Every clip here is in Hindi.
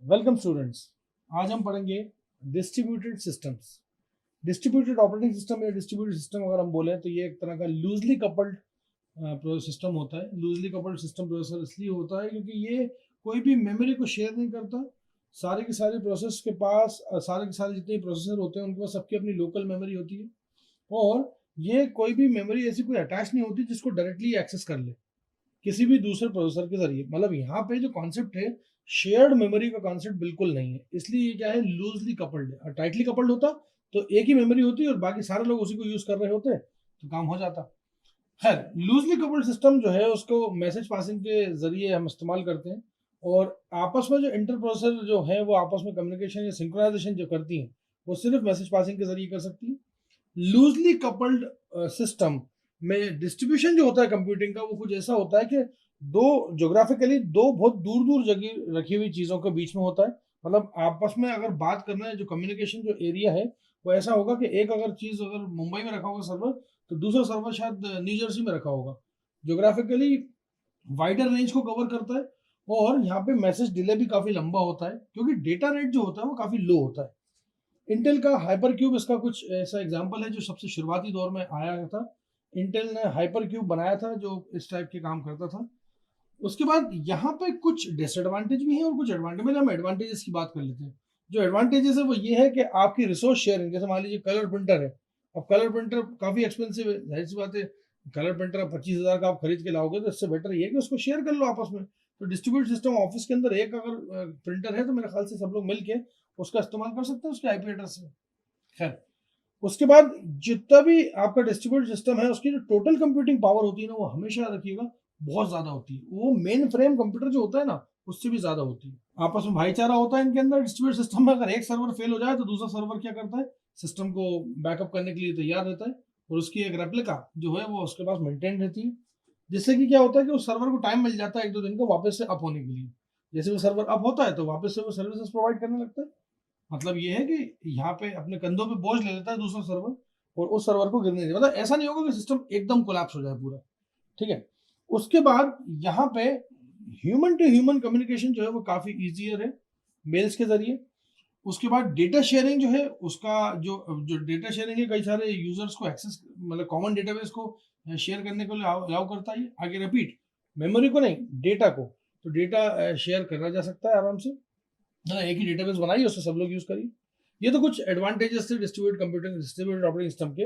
Welcome students. आज हम पढ़ेंगे distributed systems. Distributed operating system या डिस्ट्रीब्यूटेड सिस्टम अगर हम बोले तो ये एक तरह का लूजली कपल्ड सिस्टम होता है। लूजली कपल्ड सिस्टम प्रोसेसर इसलिए होता है क्योंकि ये कोई भी मेमोरी को शेयर नहीं करता। सारे के सारे प्रोसेस के पास सारे के सारे जितने प्रोसेसर होते हैं उनके पास सबकी अपनी लोकल मेमोरी होती है, और ये कोई भी मेमोरी ऐसी कोई अटैच नहीं होती जिसको डायरेक्टली एक्सेस कर ले किसी भी दूसरे प्रोसेसर के जरिए। मतलब यहाँ पे जो कॉन्सेप्ट है, शेयर्ड मेमोरी का कॉन्सेप्ट बिल्कुल नहीं है। इसलिए ये क्या है, लूजली कपल्ड है। और टाइटली कपल्ड होता तो एक ही मेमोरी होती और बाकी सारे लोग उसी को यूज कर रहे होते तो काम हो जाता। खैर, लूजली कपल्ड सिस्टम जो है उसको मैसेज पासिंग के जरिए हम इस्तेमाल करते हैं, और आपस में जो इंटर प्रोसेसर जो है वो आपस में कम्युनिकेशन या सिंक्रोनाइजेशन जो करती हैं वो सिर्फ मैसेज पासिंग के जरिए कर सकती है। लूजली कपल्ड सिस्टम में डिस्ट्रीब्यूशन जो होता है कंप्यूटिंग का वो कुछ ऐसा होता है कि दो ज्योग्राफिकली दो बहुत दूर दूर जगह रखी हुई चीजों के बीच में होता है। मतलब आपस में अगर बात करना है, जो कम्युनिकेशन जो एरिया है वो ऐसा होगा कि एक अगर चीज अगर मुंबई में रखा होगा सर्वर, तो दूसरा सर्वर शायद न्यू जर्सी में रखा होगा। ज्योग्राफिकली वाइडर रेंज को कवर करता है, और यहाँ पे मैसेज डिले भी काफी लंबा होता है क्योंकि डेटा रेट जो होता है वो काफी लो होता है। इंटेल का हाइपर क्यूब इसका कुछ ऐसा एग्जांपल है जो सबसे शुरुआती दौर में आया था। इंटेल ने हाइपर क्यूब बनाया था जो इस टाइप के काम करता था। उसके बाद यहाँ पे कुछ डिसएडवांटेज भी है और कुछ एडवांटेज। में हम एडवांटेजेस की बात कर लेते हैं। जो एडवांटेजेस है वो ये है कि आपकी रिसोर्स शेयरिंग, जैसे मान लीजिए कलर प्रिंटर है। अब कलर प्रिंटर काफी एक्सपेंसिव है, जाहिर सी बात है। कलर प्रिंटर 25,000 का आप खरीद के लाओगे तो इससे बेटर ये है कि उसको शेयर कर लो आपस में। तो डिस्ट्रीब्यूट सिस्टम ऑफिस के अंदर एक अगर प्रिंटर है तो मेरे ख्याल से सब लोग मिलके उसका इस्तेमाल कर सकते हैं उसके आईपी एड्रेस से। खैर, उसके बाद जितना भी आपका डिस्ट्रीब्यूटेड सिस्टम है उसकी जो टोटल कंप्यूटिंग पावर होती है ना, वो हमेशा याद रखिएगा बहुत ज्यादा होती है। वो मेन फ्रेम कंप्यूटर जो होता है ना, उससे भी ज्यादा होती है। आपस में भाईचारा होता है इनके अंदर। डिस्ट्रीब्यूटेड सिस्टम में अगर एक सर्वर फेल हो जाए तो दूसरा सर्वर क्या करता है, सिस्टम को बैकअप करने के लिए तैयार रहता है, और उसकी एक रेप्लिका जो है वो उसके पास मेंटेन रहती है। जिससे कि क्या होता है कि उस सर्वर को टाइम मिल जाता है एक दो दिन का वापस से अप होने के लिए। जैसे वो सर्वर अप होता है तो वापस से वो सर्विसेज प्रोवाइड करने लगता है। मतलब ये है कि यहाँ पे अपने कंधों पे बोझ ले लेता है दूसरा सर्वर, और उस सर्वर को गिरने नहीं देता। मतलब ऐसा नहीं होगा कि सिस्टम एकदम कोलैप्स हो जाए पूरा। ठीक है। उसके बाद यहाँ पे ह्यूमन टू ह्यूमन कम्युनिकेशन जो है वो काफी इजियर है मेल्स के जरिए। उसके बाद डेटा शेयरिंग जो है उसका जो जो डेटा शेयरिंग है, कई सारे यूजर्स को एक्सेस, मतलब कॉमन डेटाबेस को शेयर करने को अलाउ करता है। आगे रिपीट, मेमोरी को नहीं, डेटा को। तो डेटा शेयर करा जा सकता है आराम से। ना, एक ही डेटाबेस बनाइए, उससे सब लोग यूज करिए। ये तो कुछ एडवांटेजेस थे distributed computing, distributed operating system के।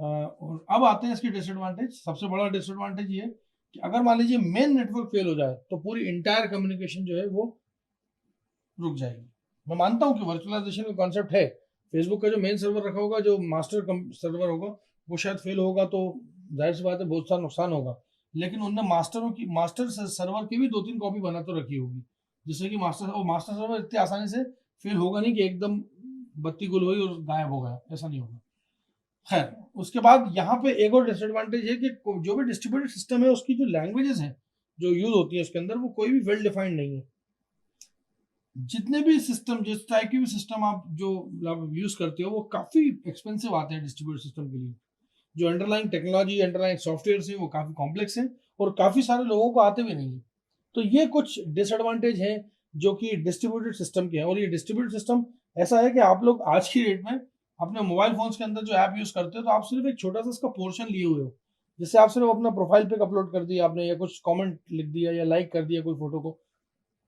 और अब आते हैं इसके डिसएडवांटेज। सबसे बड़ा डिसएडवांटेज ये कि अगर मान लीजिए मेन नेटवर्क फेल हो जाए तो पूरी इंटायर कम्युनिकेशन जो है वो रुक जाएगी। मैं मानता हूँ कि वर्चुअलाइजेशन का कॉन्सेप्ट है। फेसबुक का जो मेन सर्वर रखा होगा, जो मास्टर सर्वर होगा, वो शायद फेल होगा तो जाहिर सी बात है बहुत सा नुकसान होगा। लेकिन उनने मास्टर सर्वर की भी दो तीन कॉपी बना तो रखी होगी, जिससे कि मास्टर सर्वर इतनी आसानी से फेल होगा नहीं कि एकदम बत्ती गुल हुई और गायब हो गया, ऐसा नहीं होगा। खैर, उसके बाद यहाँ पे एक और डिसएडवांटेज है कि जो भी डिस्ट्रीब्यूटेड सिस्टम है उसकी जो लैंग्वेजेस हैं जो यूज होती है उसके अंदर, वो कोई भी वेल डिफाइंड नहीं है। जितने भी सिस्टम, जिस टाइप की भी सिस्टम आप जो यूज करते हो वो काफी एक्सपेंसिव आते हैं डिस्ट्रीब्यूटेड सिस्टम के लिए। जो अंडरलाइंग टेक्नोलॉजी, अंडरलाइंग सॉफ्टवेयर है वो काफी कॉम्प्लेक्स है, और काफी सारे लोगों को आते भी नहीं है। तो ये कुछ डिसएडवांटेज हैं जो कि डिस्ट्रीब्यूटेड सिस्टम के हैं। और ये डिस्ट्रीब्यूटेड सिस्टम ऐसा है कि आप लोग आज की डेट में अपने मोबाइल फोन्स के अंदर जो ऐप यूज करते हो तो आप सिर्फ एक छोटा सा इसका पोर्शन लिए हुए हो। जैसे आप सिर्फ अपना प्रोफाइल पिक अपलोड कर दिया आपने, या कुछ कमेंट लिख दिया, या लाइक कर दिया कोई फोटो को,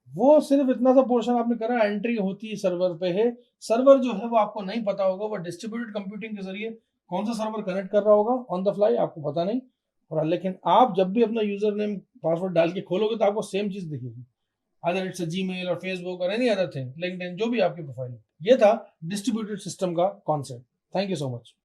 वो सिर्फ इतना सा पोर्शन आपने करा, एंट्री होती सर्वर पे है। सर्वर जो है वो आपको नहीं पता होगा, वो डिस्ट्रीब्यूटेड कंप्यूटिंग के जरिए कौन सा सर्वर कनेक्ट कर रहा होगा ऑन द फ्लाई आपको पता नहीं। और लेकिन आप जब भी अपना यूजर नेम पासवर्ड डाल के खोलोगे तो आपको सेम चीज दिखेगी, अदर इट्स जीमेल और फेसबुक और एनी अदर थिंग, लिंक्डइन, जो भी आपकी प्रोफाइल है। ये था डिस्ट्रीब्यूटेड सिस्टम का concept. Thank you so much.